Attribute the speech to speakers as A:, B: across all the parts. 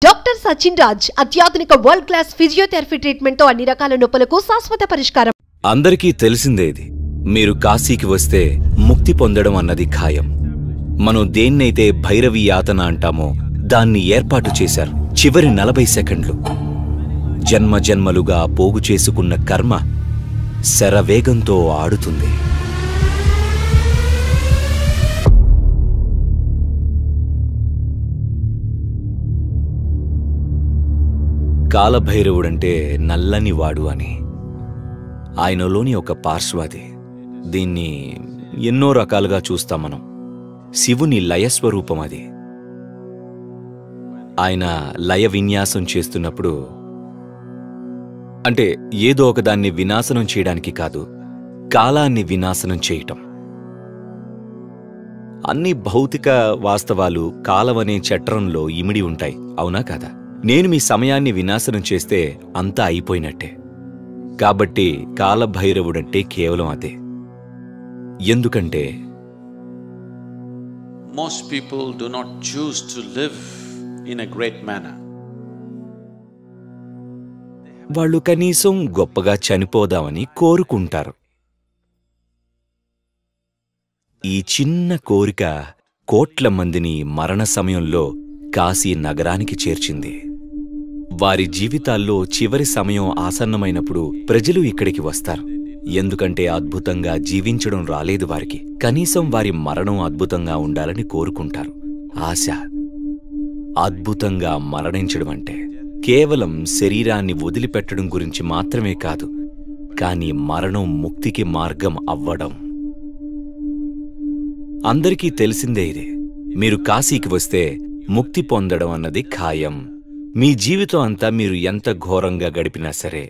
A: Doctor Sachin Raj అత్యాధునిక world class physiotherapy treatment తో అన్ని రకాల నొప్పులకు శాశ్వత పరిష్కారం.
B: అందరికీ తెలిసిందేది, మీరు కాశీకి వస్తే ముక్తి పొందడం అన్నది ఖాయం. మనం దేన్నైతే భైరవి యాతన అంటామో దాన్ని ఏర్పాటు చేశారు. చివరి 40 సెకండ్లు జన్మ జన్మలుగా పోగు చేసుకున్న కర్మ శరవేగంతో ఆడుతుంది. కాలభైరవుడంటే నల్లని వాడు అని ఆయనలోని ఒక పార్శ్వది. దీన్ని ఎన్నో రకాలుగా చూస్తాం మనం. శివుని లయస్వరూపం అది. ఆయన లయ విన్యాసం చేస్తున్నప్పుడు అంటే ఏదో ఒకదాన్ని వినాశనం చేయడానికి కాదు, కాలాన్ని వినాశనం చేయటం. అన్ని భౌతిక వాస్తవాలు కాలమనే చట్రంలో ఇమిడి ఉంటాయి, అవునా కాదా? నేను మీ సమయాన్ని వినాశనం చేస్తే అంతా అయిపోయినట్టే. కాబట్టి కాలభైరవుడంటే కేవలం అదే. ఎందుకంటే
C: most people do not choose to live in a great manner.
B: వాళ్ళు కనీసం గొప్పగా చనిపోదామని కోరుకుంటారు. ఈ చిన్న కోరిక కోట్ల మందిని మరణ సమయంలో కాశీ నగరానికి చేర్చింది. వారి జీవితాల్లో చివరి సమయం ఆసన్నమైనప్పుడు ప్రజలు ఇక్కడికి వస్తారు. ఎందుకంటే అద్భుతంగా జీవించడం రాలేదు వారికి. కనీసం వారి మరణం అద్భుతంగా ఉండాలని కోరుకుంటారు. ఆశ. అద్భుతంగా మరణించడం అంటే కేవలం శరీరాన్ని వదిలిపెట్టడం గురించి మాత్రమే కాదు, కానీ మరణం ముక్తికి మార్గం అవ్వడం. అందరికీ తెలిసిందే ఇదే. మీరు కాశీకి వస్తే ముక్తి పొందడం అన్నది ఖాయం. మీ జీవితం అంతా మీరు ఎంత ఘోరంగా గడిపినా సరే.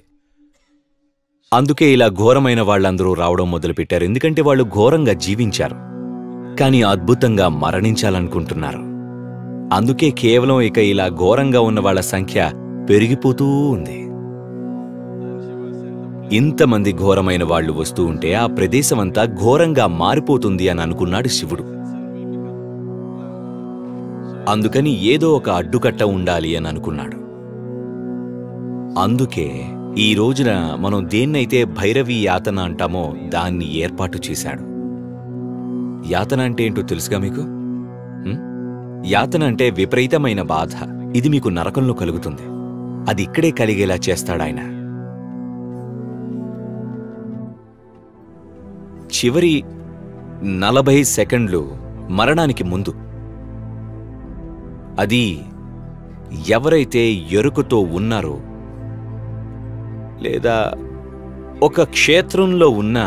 B: అందుకే ఇలా ఘోరమైన వాళ్ళందరూ రావడం మొదలుపెట్టారు. ఎందుకంటే వాళ్ళు ఘోరంగా జీవించారు, కానీ అద్భుతంగా మరణించాలనుకుంటున్నారు. అందుకే కేవలం ఇక ఇలా ఘోరంగా ఉన్న వాళ్ళ సంఖ్య పెరిగిపోతూ ఉంది. ఇంతమంది ఘోరమైన వాళ్ళు వస్తూ ఉంటే ఆ ప్రదేశమంతా ఘోరంగా మారిపోతుంది అని అనుకున్నాడు శివుడు. అందుకని ఏదో ఒక అడ్డుకట్ట ఉండాలి అని అనుకున్నాడు. అందుకే ఈ రోజున మనం దేన్నైతే భైరవి యాతన అంటామో దాన్ని ఏర్పాటు చేశాడు. యాతన అంటే ఏంటో తెలుసుగా మీకు? యాతన అంటే విపరీతమైన బాధ. ఇది మీకు నరకంలో కలుగుతుంది. అది ఇక్కడే కలిగేలా చేస్తాడాయన. చివరి 40 సెకండ్లు మరణానికి ముందు అది ఎవరైతే ఎరుకతో ఉన్నారో లేదా ఒక క్షేత్రంలో ఉన్నా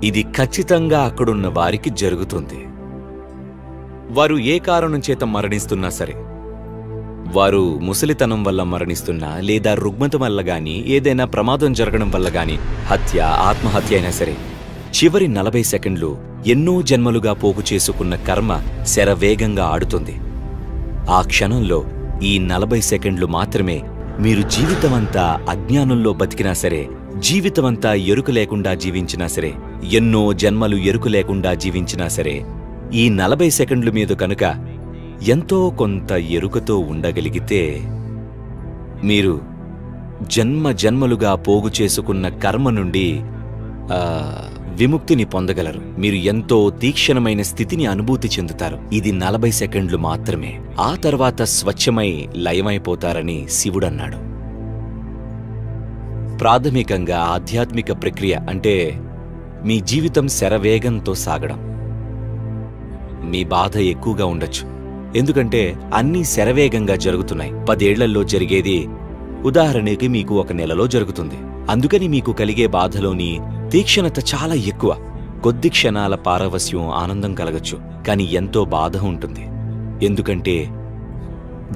B: ఇది ఖచ్చితంగా అక్కడున్న వారికి జరుగుతుంది. వారు ఏ కారణం చేత మరణిస్తున్నా సరే, వారు ముసలితనం వల్ల మరణిస్తున్నా లేదా రుగ్మత వల్ల గాని ఏదైనా ప్రమాదం జరగడం వల్ల గాని, హత్య, ఆత్మహత్య అయినా సరే, చివరి 40 సెకండ్లు ఎన్నో జన్మలుగా పోగు చేసుకున్న కర్మ శరవేగంగా ఆడుతుంది. ఆ క్షణంలో ఈ 40 సెకండ్లు మాత్రమే మీరు జీవితమంతా అజ్ఞానంలో బతికినా సరే, జీవితమంతా ఎరుక లేకుండా జీవించినా సరే, ఎన్నో జన్మలు ఎరుక లేకుండా జీవించినా సరే, ఈ 40 సెకండ్ల మీద కనుక ఎంతో కొంత ఎరుకతో ఉండగలిగితే మీరు జన్మ జన్మలుగా పోగు చేసుకున్న కర్మ నుండి విముక్తిని పొందగలరు. మీరు ఎంతో తీక్షణమైన స్థితిని అనుభూతి చెందుతారు. ఇది 40 సెకండ్లు మాత్రమే. ఆ తర్వాత స్వచ్ఛమై లయమైపోతారని శివుడన్నాడు. ప్రాథమికంగా ఆధ్యాత్మిక ప్రక్రియ అంటే మీ జీవితం శరవేగంతో సాగడం. మీ బాధ ఎక్కువగా ఉండొచ్చు, ఎందుకంటే అన్నీ శరవేగంగా జరుగుతున్నాయి. 10 ఏళ్లలో జరిగేది ఉదాహరణకి మీకు 1 నెలలో జరుగుతుంది. అందుకని మీకు కలిగే బాధలోని తీక్షణత చాలా ఎక్కువ. కొద్ది క్షణాల పారవస్యం, ఆనందం కలగచ్చు, కానీ ఎంతో బాధ ఉంటుంది. ఎందుకంటే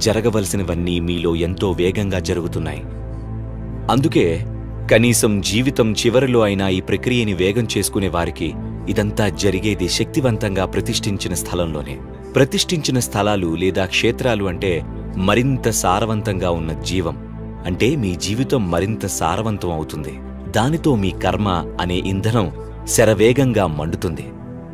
B: జరగవలసినవన్నీ మీలో ఎంతో వేగంగా జరుగుతున్నాయి. అందుకే కనీసం జీవితం చివరిలో అయినా ఈ ప్రక్రియని వేగం చేసుకునే వారికి ఇదంతా జరిగేది శక్తివంతంగా ప్రతిష్ఠించిన స్థలంలోనే. ప్రతిష్ఠించిన స్థలాలు లేదా క్షేత్రాలు అంటే మరింత సారవంతంగా ఉన్న జీవం. అంటే మీ జీవితం మరింత సారవంతం అవుతుంది. దానితో మీ కర్మ అనే ఇంధనం శరవేగంగా మండుతుంది.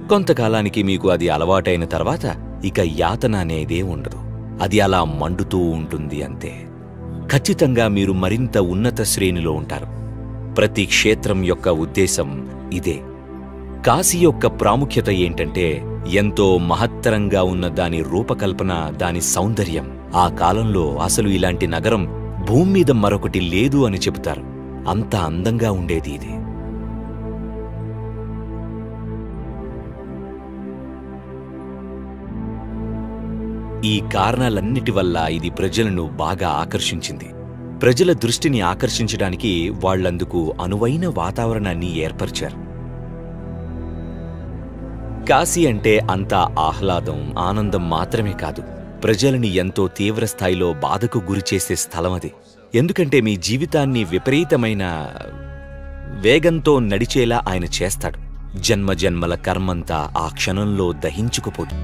B: కొంతకాలానికి మీకు అది అలవాటైన తర్వాత ఇక యాతన అనేదే ఉండదు. అది అలా మండుతూ ఉంటుంది అంతే. ఖచ్చితంగా మీరు మరింత ఉన్నత శ్రేణిలో ఉంటారు. ప్రతి క్షేత్రం యొక్క ఉద్దేశం ఇదే. కాశీ యొక్క ప్రాముఖ్యత ఏంటంటే ఎంతో మహత్తరంగా ఉన్న దాని రూపకల్పన, దాని సౌందర్యం. ఆ కాలంలో అసలు ఇలాంటి నగరం భూమి మీద మరొకటి లేదు అని చెబుతారు. అంత అందంగా ఉండేది ఇది. ఈ కారణాలన్నిటి వల్ల ఇది ప్రజలను బాగా ఆకర్షించింది. ప్రజల దృష్టిని ఆకర్షించడానికి వాళ్లందుకు అనువైన వాతావరణాన్ని ఏర్పరిచారు. కాశీ అంటే అంతా ఆహ్లాదం, ఆనందం మాత్రమే కాదు, ప్రజలని ఎంతో తీవ్ర స్థాయిలో బాధకు గురిచేసే స్థలం అది. ఎందుకంటే మీ జీవితాన్ని విపరీతమైన వేగంతో నడిచేలా ఆయన చేస్తాడు. జన్మజన్మల కర్మంతా ఆ క్షణంలో దహించుకుపోదు.